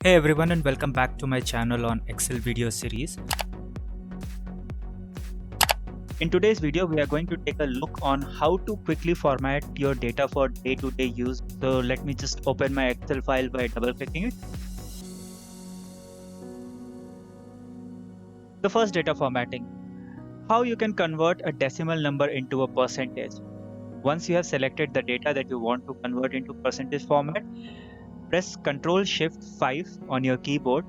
Hey everyone, and welcome back to my channel on Excel video series. In today's video, we are going to take a look on how to quickly format your data for day-to-day use. So let me just open my Excel file by double-clicking it. The first, data formatting. How you can convert a decimal number into a percentage. Once you have selected the data that you want to convert into percentage format, press Ctrl+Shift+5 on your keyboard.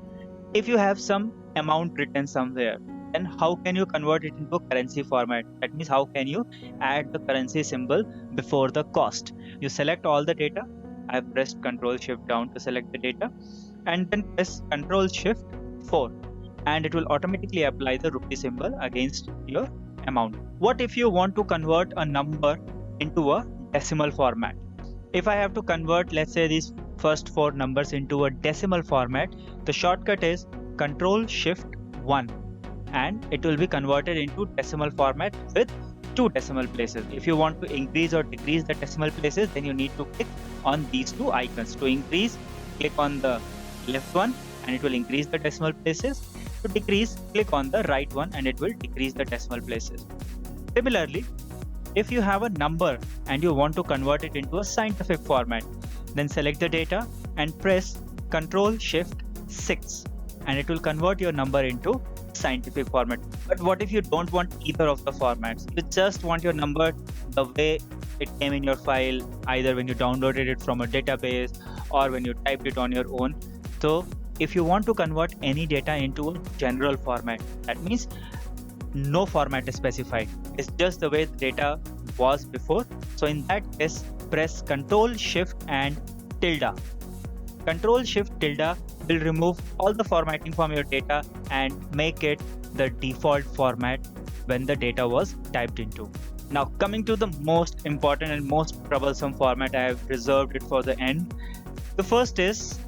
If you have some amount written somewhere, then how can you convert it into a currency format? That means how can you add the currency symbol before the cost? You select all the data. I have pressed Ctrl+Shift down to select the data, and then press Ctrl+Shift+4, and it will automatically apply the rupee symbol against your amount. What if you want to convert a number into a decimal format? If I have to convert, let's say, these first four numbers into a decimal format, the shortcut is Ctrl+Shift+1, and it will be converted into decimal format with 2 decimal places. If you want to increase or decrease the decimal places, then you need to click on these two icons. To increase, click on the left one and it will increase the decimal places. To decrease, click on the right one and it will decrease the decimal places. Similarly, if you have a number and you want to convert it into a scientific format, then select the data and press Ctrl+Shift+6, and it will convert your number into scientific format. But what if you don't want either of the formats? You just want your number the way it came in your file, either when you downloaded it from a database or when you typed it on your own. So if you want to convert any data into a general format, that means no format is specified. It's just the way the data was before. So in that case, press Ctrl+Shift and tilde. Ctrl+Shift tilde will remove all the formatting from your data and make it the default format when the data was typed into. Now coming to the most important and most troublesome format, I have reserved it for the end. The first is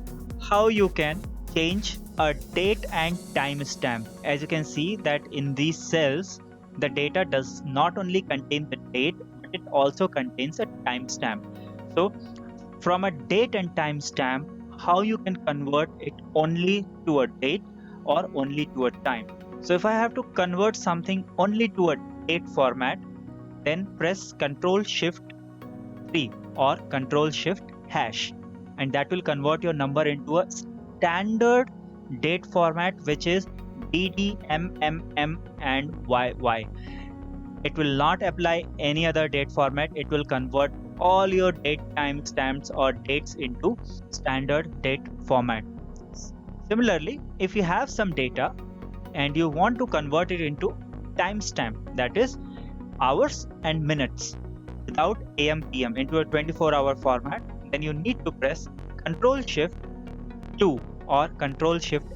how you can change a date and timestamp. As you can see that in these cells, the data does not only contain the date, but it also contains a timestamp. So from a date and timestamp, how you can convert it only to a date or only to a time. So if I have to convert something only to a date format, then press Ctrl+Shift+3 or Ctrl+Shift#, and that will convert your number into a standard date format, which is DD, MM, and YY. It will not apply any other date format. It will convert all your date timestamps or dates into standard date format. Similarly, if you have some data and you want to convert it into timestamp, that is hours and minutes without AM PM, into a 24-hour format, then you need to press Ctrl+Shift+2 or Ctrl+Shift@,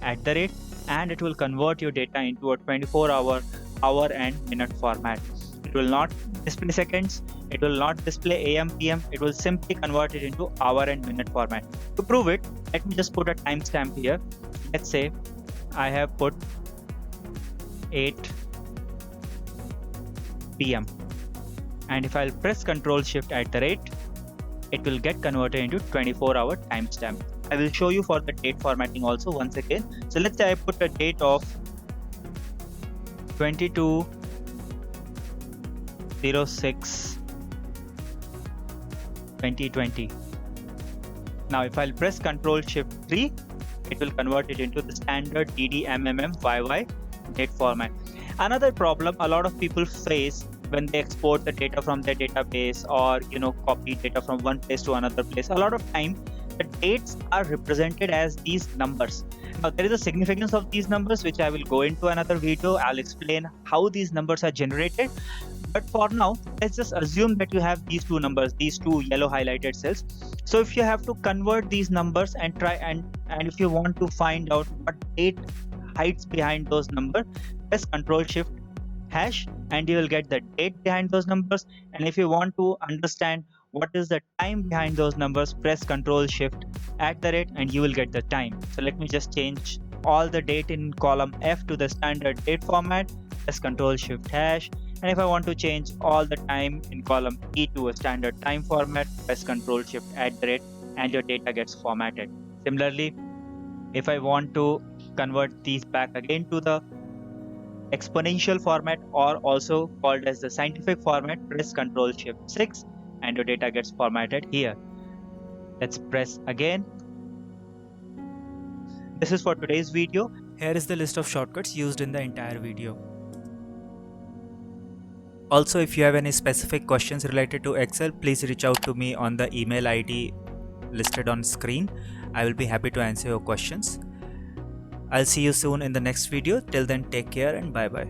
and it will convert your data into a 24-hour, hour and minute format. It will not display seconds, it will not display AM PM, it will simply convert it into hour and minute format. To prove it, let me just put a timestamp here. Let's say I have put 8 PM, and if I'll press Ctrl+Shift@, it will get converted into 24-hour timestamp. I will show you for the date formatting also once again. So let's say I put a date of 22/06/2020. Now if I'll press Ctrl+Shift+3, it will convert it into the standard DD, MM, YY date format. Another problem a lot of people face when they export the data from their database or copy data from one place to another place, a lot of time the dates are represented as these numbers. Now there is a significance of these numbers which I will go into another video. I'll explain how these numbers are generated, but for now let's just assume that you have these two numbers, these two yellow highlighted cells. So if you have to convert these numbers and try and if you want to find out what date hides behind those numbers, press Ctrl+Shift# and you will get the date behind those numbers. And if you want to understand what is the time behind those numbers, press Ctrl+Shift@ and you will get the time. So let me just change all the date in column F to the standard date format, press Ctrl+Shift#, and if I want to change all the time in column E to a standard time format, press Ctrl+Shift@ and your data gets formatted. Similarly, If I want to convert these back again to the exponential format, or also called as the scientific format, press Ctrl Shift 6 and your data gets formatted here. Let's press again. This is for today's video. Here is the list of shortcuts used in the entire video. Also, if you have any specific questions related to Excel, please reach out to me on the email ID listed on screen. I will be happy to answer your questions. I'll see you soon in the next video. Till then, take care and bye bye.